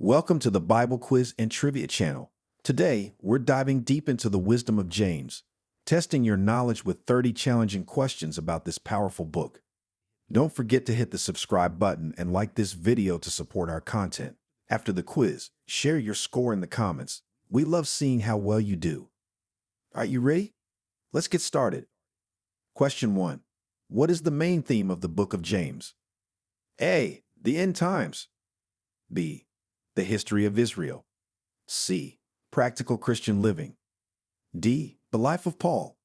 Welcome to the Bible Quiz and Trivia channel. Today, we're diving deep into the wisdom of James, testing your knowledge with 30 challenging questions about this powerful book. Don't forget to hit the subscribe button and like this video to support our content. After the quiz, share your score in the comments. We love seeing how well you do. Are you ready? Let's get started. Question 1. What is the main theme of the book of James? A. The end times. B. The history of Israel. C. Practical Christian living. D. The life of Paul.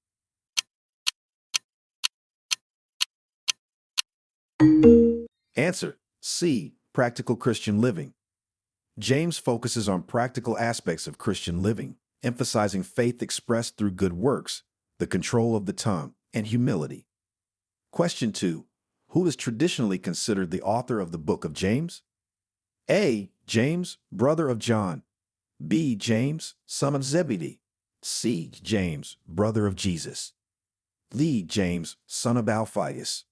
Answer: C. Practical Christian living. James focuses on practical aspects of Christian living, emphasizing faith expressed through good works, the control of the tongue, and humility. Question 2. Who is traditionally considered the author of the book of James? A. James, brother of John. B. James, son of Zebedee. C. James, brother of Jesus. D. James, son of Alphaeus.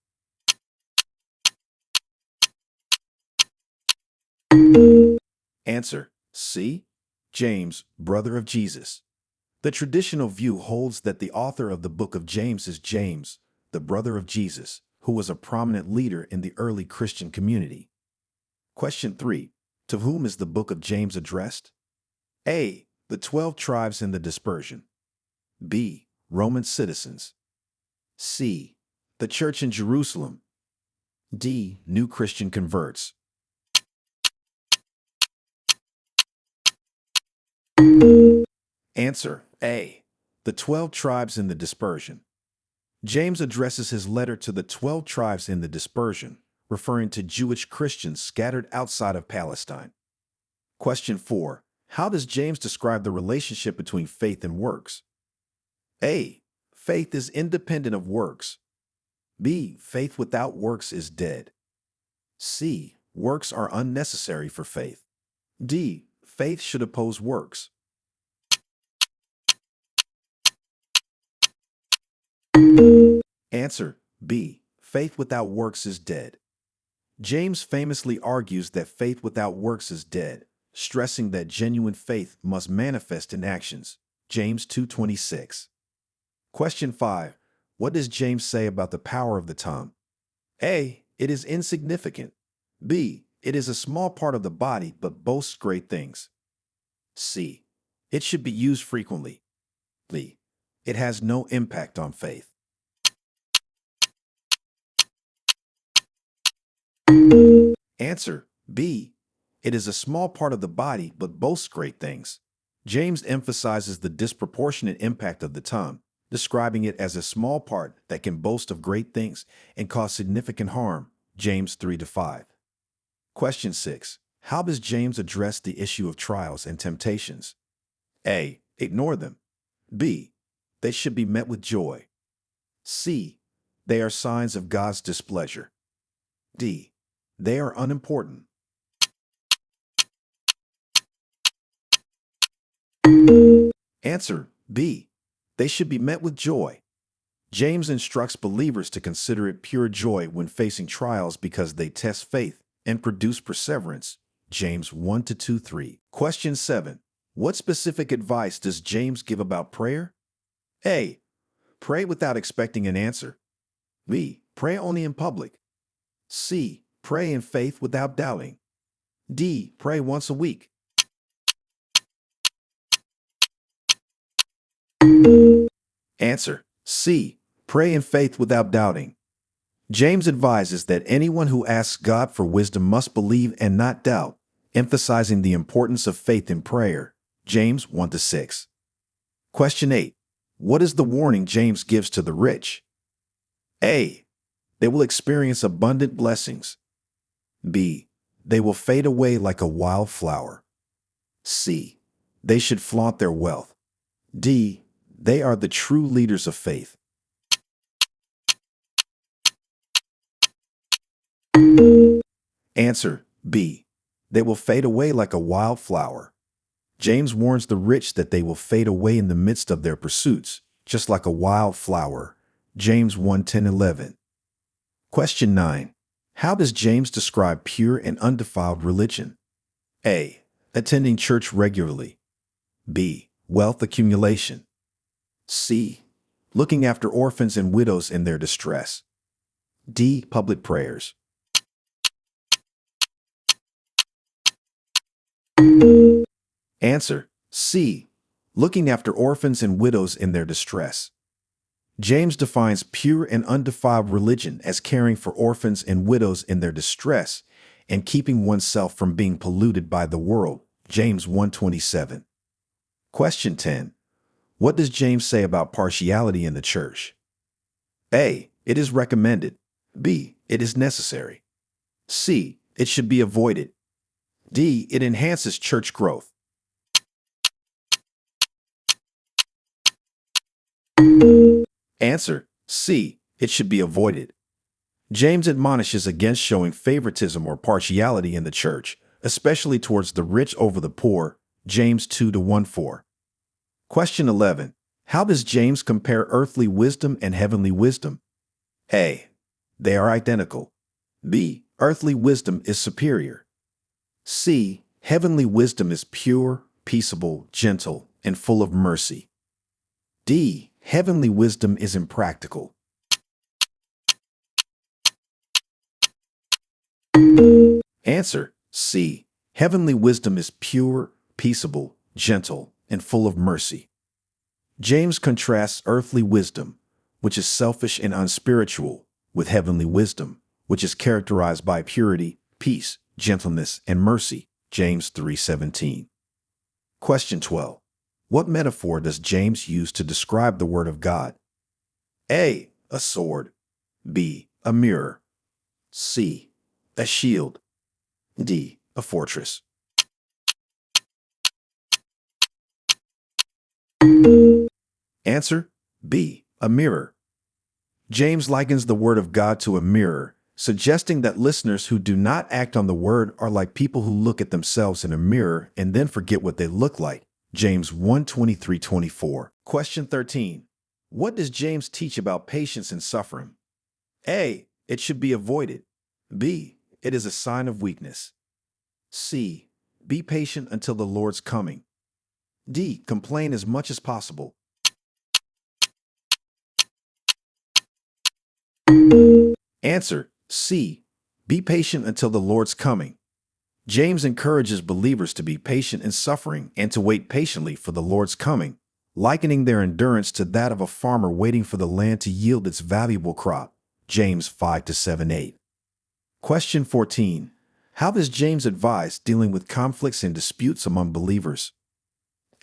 Answer: C. James, brother of Jesus. The traditional view holds that the author of the book of James is James, the brother of Jesus, who was a prominent leader in the early Christian community. Question 3. To whom is the book of James addressed? A. The 12 tribes in the dispersion. B. Roman citizens. C. The church in Jerusalem. D. New Christian converts. Answer: A. The 12 tribes in the dispersion. James addresses his letter to the 12 tribes in the dispersion, referring to Jewish Christians scattered outside of Palestine. Question 4. How does James describe the relationship between faith and works? A. Faith is independent of works. B. Faith without works is dead. C. Works are unnecessary for faith. D. Faith should oppose works. Answer: B. Faith without works is dead. James famously argues that faith without works is dead, stressing that genuine faith must manifest in actions. James 2:26. Question 5. What does James say about the power of the tongue? A. It is insignificant. B. It is a small part of the body but boasts great things. C. It should be used frequently. D. It has no impact on faith. Answer: B. It is a small part of the body but boasts great things. James emphasizes the disproportionate impact of the tongue, describing it as a small part that can boast of great things and cause significant harm. James 3-5. Question 6. How does James address the issue of trials and temptations? A. Ignore them. B. They should be met with joy. C. They are signs of God's displeasure. D. They are unimportant. Answer: B. They should be met with joy. James instructs believers to consider it pure joy when facing trials because they test faith and produce perseverance. James 1-2-3. Question 7. What specific advice does James give about prayer? A. Pray without expecting an answer. B. Pray only in public. C. Pray in faith without doubting. D. Pray once a week. Answer: C. Pray in faith without doubting. James advises that anyone who asks God for wisdom must believe and not doubt, emphasizing the importance of faith in prayer. James 1-6. Question 8. What is the warning James gives to the rich? A. They will experience abundant blessings. B. They will fade away like a wild flower. C. They should flaunt their wealth. D. They are the true leaders of faith. Answer: B. They will fade away like a wild flower. James warns the rich that they will fade away in the midst of their pursuits, just like a wild flower. James 1:10-11. Question 9. How does James describe pure and undefiled religion? A. Attending church regularly. B. Wealth accumulation. C. Looking after orphans and widows in their distress. D. Public prayers. Answer. C. Looking after orphans and widows in their distress. James defines pure and undefiled religion as caring for orphans and widows in their distress and keeping oneself from being polluted by the world. James 1:27. Question 10. What does James say about partiality in the church? A. It is recommended. B. It is necessary. C. It should be avoided. D. It enhances church growth. Answer. C. It should be avoided. James admonishes against showing favoritism or partiality in the church, especially towards the rich over the poor. James 2:1-4. Question 11. How does James compare earthly wisdom and heavenly wisdom? A. They are identical. B. Earthly wisdom is superior. C. Heavenly wisdom is pure, peaceable, gentle, and full of mercy. D. Heavenly wisdom is impractical. Answer. C. Heavenly wisdom is pure, peaceable, gentle, and full of mercy. James contrasts earthly wisdom, which is selfish and unspiritual, with heavenly wisdom, which is characterized by purity, peace, gentleness, and mercy. James 3:17. Question 12. What metaphor does James use to describe the Word of God? A. A sword. B. A mirror. C. A shield. D. A fortress. Answer. B. A mirror. James likens the Word of God to a mirror, suggesting that listeners who do not act on the Word are like people who look at themselves in a mirror and then forget what they look like. James 1:23-24. Question 13. What does James teach about patience and suffering? A. It should be avoided. B. It is a sign of weakness. C. Be patient until the Lord's coming. D. Complain as much as possible. Answer. C. Be patient until the Lord's coming. James encourages believers to be patient in suffering and to wait patiently for the Lord's coming, likening their endurance to that of a farmer waiting for the land to yield its valuable crop. James 5-7-8. Question 14. How does James advise dealing with conflicts and disputes among believers?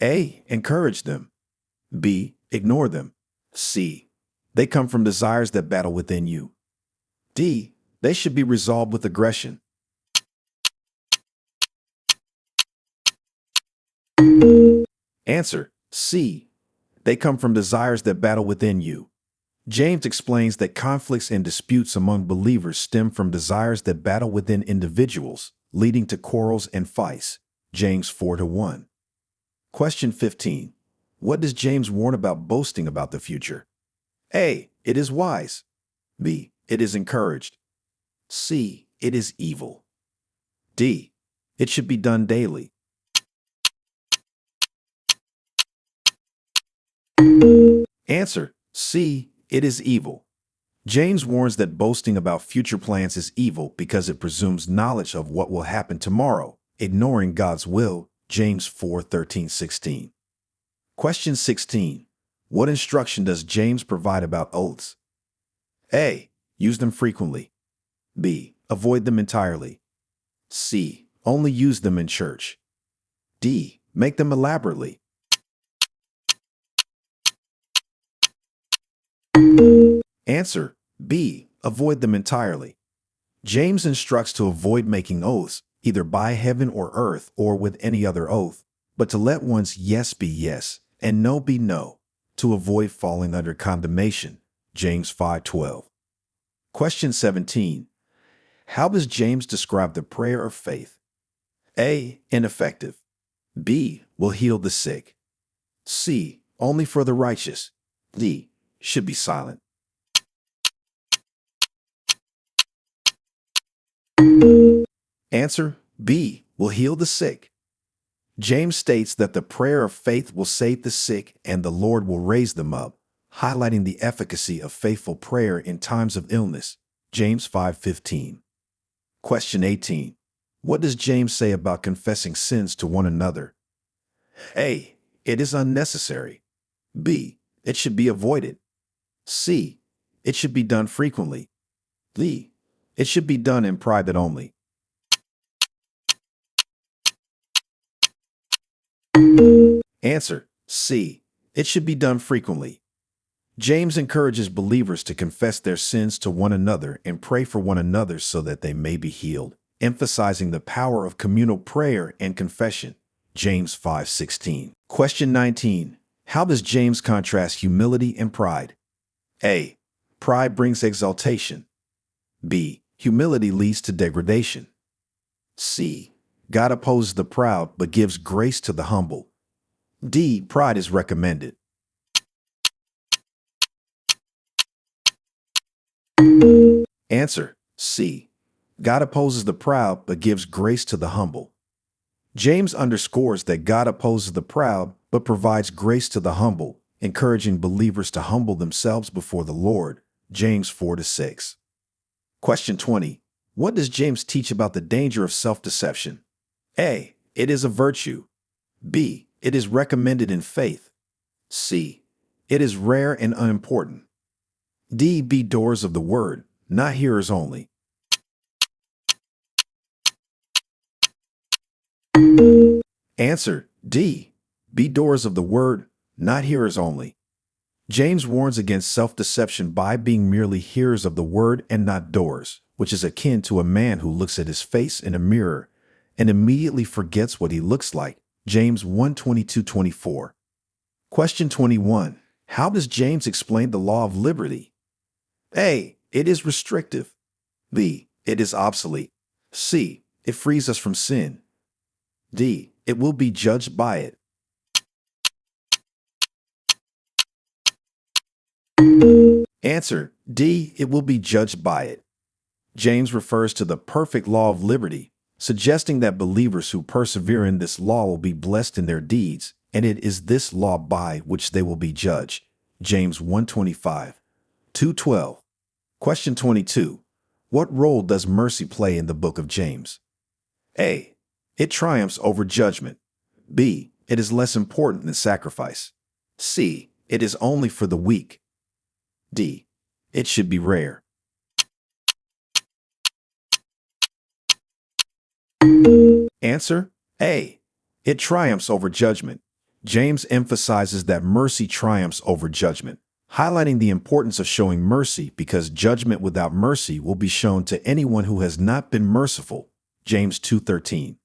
A. Encourage them. B. Ignore them. C. They come from desires that battle within you. D. They should be resolved with aggression. Answer. C. They come from desires that battle within you. James explains that conflicts and disputes among believers stem from desires that battle within individuals, leading to quarrels and fights. James 4:1. Question 15. What does James warn about boasting about the future? A. It is wise. B. It is encouraged. C. It is evil. D. It should be done daily. Answer. C. It is evil. James warns that boasting about future plans is evil because it presumes knowledge of what will happen tomorrow, ignoring God's will. James 4:13-16. Question 16. What instruction does James provide about oaths? A. Use them frequently. B. Avoid them entirely. C. Only use them in church. D. Make them elaborately. Answer. B. Avoid them entirely. James instructs to avoid making oaths, either by heaven or earth or with any other oath, but to let one's yes be yes and no be no, to avoid falling under condemnation. James 5:12. Question 17. How does James describe the prayer of faith? A. Ineffective. B. Will heal the sick. C. Only for the righteous. D. Should be silent. Answer. B. Will heal the sick. James states that the prayer of faith will save the sick and the Lord will raise them up, highlighting the efficacy of faithful prayer in times of illness. James 5:15. Question 18. What does James say about confessing sins to one another? A. It is unnecessary. B. It should be avoided. C. It should be done frequently. D. It should be done in private only. Answer: C. It should be done frequently. James encourages believers to confess their sins to one another and pray for one another so that they may be healed, emphasizing the power of communal prayer and confession. James 5:16. Question 19. How does James contrast humility and pride? A. Pride brings exaltation. B. Humility leads to degradation. C. God opposes the proud but gives grace to the humble. D. Pride is recommended. Answer: C. God opposes the proud but gives grace to the humble. James underscores that God opposes the proud but provides grace to the humble, encouraging believers to humble themselves before the Lord. James 4-6. Question 20. What does James teach about the danger of self-deception? A. It is a virtue. B. It is recommended in faith. C. It is rare and unimportant. D. Be doers of the word, not hearers only. Answer: D. Be doers of the word, not hearers only. James warns against self-deception by being merely hearers of the word and not doers, which is akin to a man who looks at his face in a mirror and immediately forgets what he looks like. James 1:22-24. Question 21. How does James explain the law of liberty? A. It is restrictive. B. It is obsolete. C. It frees us from sin. D. It will be judged by it. Answer: D. It will be judged by it. James refers to the perfect law of liberty, suggesting that believers who persevere in this law will be blessed in their deeds, and it is this law by which they will be judged. James 1:25-2:12. Question 22. What role does mercy play in the book of James? A. It triumphs over judgment. B. It is less important than sacrifice. C. It is only for the weak. D. It should be rare. Answer: A. It triumphs over judgment. James emphasizes that mercy triumphs over judgment, highlighting the importance of showing mercy because judgment without mercy will be shown to anyone who has not been merciful. James 2:13.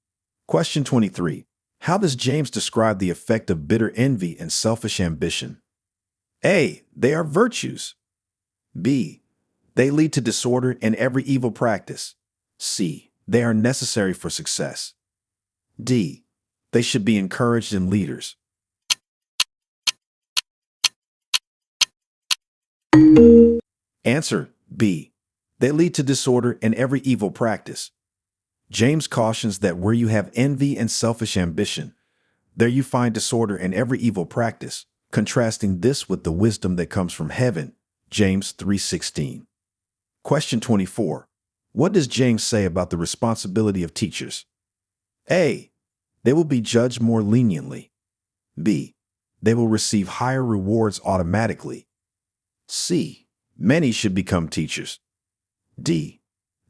Question 23. How does James describe the effect of bitter envy and selfish ambition? A. They are virtues. B. They lead to disorder and every evil practice. C. They are necessary for success. D. They should be encouraged in leaders. Answer: B. They lead to disorder and every evil practice. James cautions that where you have envy and selfish ambition, there you find disorder and every evil practice, contrasting this with the wisdom that comes from heaven. James 3:16. Question 24. What does James say about the responsibility of teachers? A. They will be judged more leniently. B. They will receive higher rewards automatically. C. Many should become teachers. D.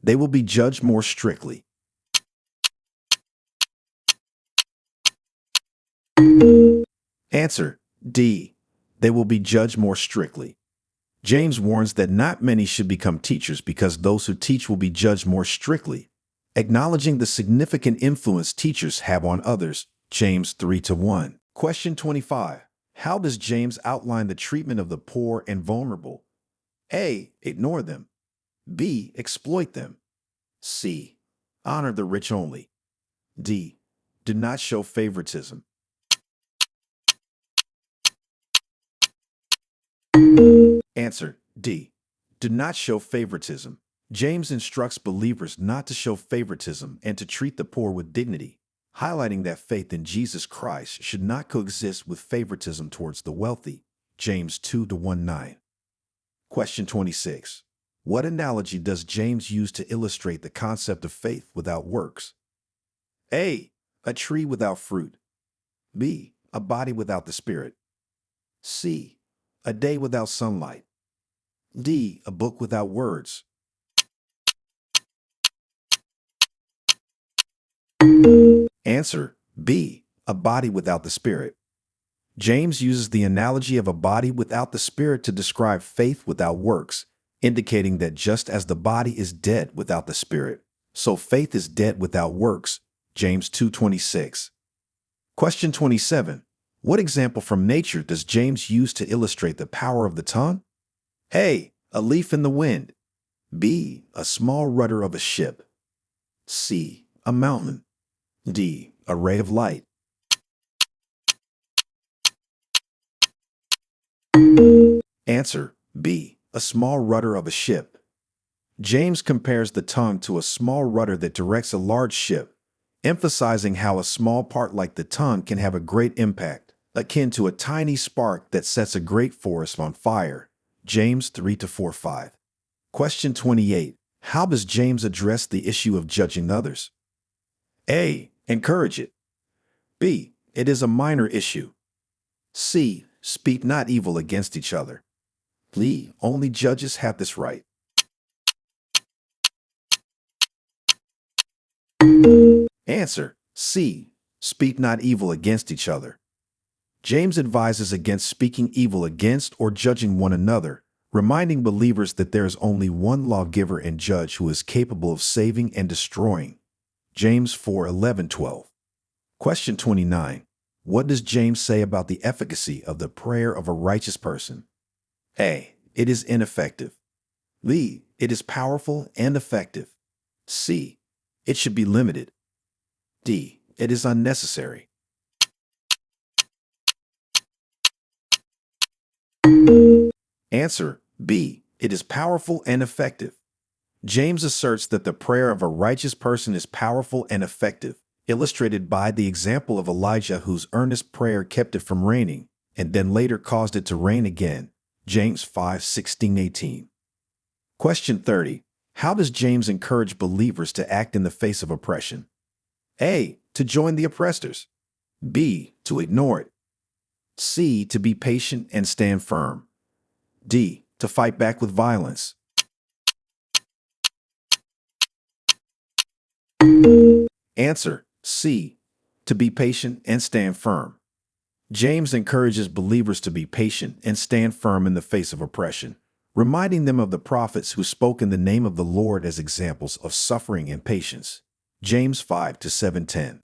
They will be judged more strictly. Answer: D. They will be judged more strictly. James warns that not many should become teachers because those who teach will be judged more strictly, acknowledging the significant influence teachers have on others. James 3:1. Question 25. How does James outline the treatment of the poor and vulnerable? A. Ignore them. B. Exploit them. C. Honor the rich only. D. Do not show favoritism. Answer: D. Do not show favoritism. James instructs believers not to show favoritism and to treat the poor with dignity, highlighting that faith in Jesus Christ should not coexist with favoritism towards the wealthy. James 2:19. Question 26. What analogy does James use to illustrate the concept of faith without works? A. A tree without fruit. B. A body without the spirit. C. A day without sunlight. D. A book without words. Answer B. A body without the spirit. James uses the analogy of a body without the spirit to describe faith without works, indicating that just as the body is dead without the spirit, so faith is dead without works. James 2:26. Question 27. What example from nature does James use to illustrate the power of the tongue? A. A leaf in the wind. B. A small rudder of a ship. C. A mountain. D. A ray of light. Answer B. A small rudder of a ship. James compares the tongue to a small rudder that directs a large ship, emphasizing how a small part like the tongue can have a great impact, akin to a tiny spark that sets a great forest on fire. James 3-4-5. Question 28. How does James address the issue of judging others? A. Encourage it. B. It is a minor issue. C. Speak not evil against each other. D. Only judges have this right. Answer C. Speak not evil against each other. James advises against speaking evil against or judging one another, reminding believers that there is only one lawgiver and judge who is capable of saving and destroying. James 4:11-12. Question 29. What does James say about the efficacy of the prayer of a righteous person? A. It is ineffective. B. It is powerful and effective. C. It should be limited. D. It is unnecessary. Answer B. It is powerful and effective. James asserts that the prayer of a righteous person is powerful and effective, illustrated by the example of Elijah, whose earnest prayer kept it from raining, and then later caused it to rain again. James 5:16-18. Question 30. How does James encourage believers to act in the face of oppression? A. To join the oppressors. B. To ignore it. C. To be patient and stand firm. D. To fight back with violence. Answer C. To be patient and stand firm. James encourages believers to be patient and stand firm in the face of oppression, reminding them of the prophets who spoke in the name of the Lord as examples of suffering and patience. James 5-7-10.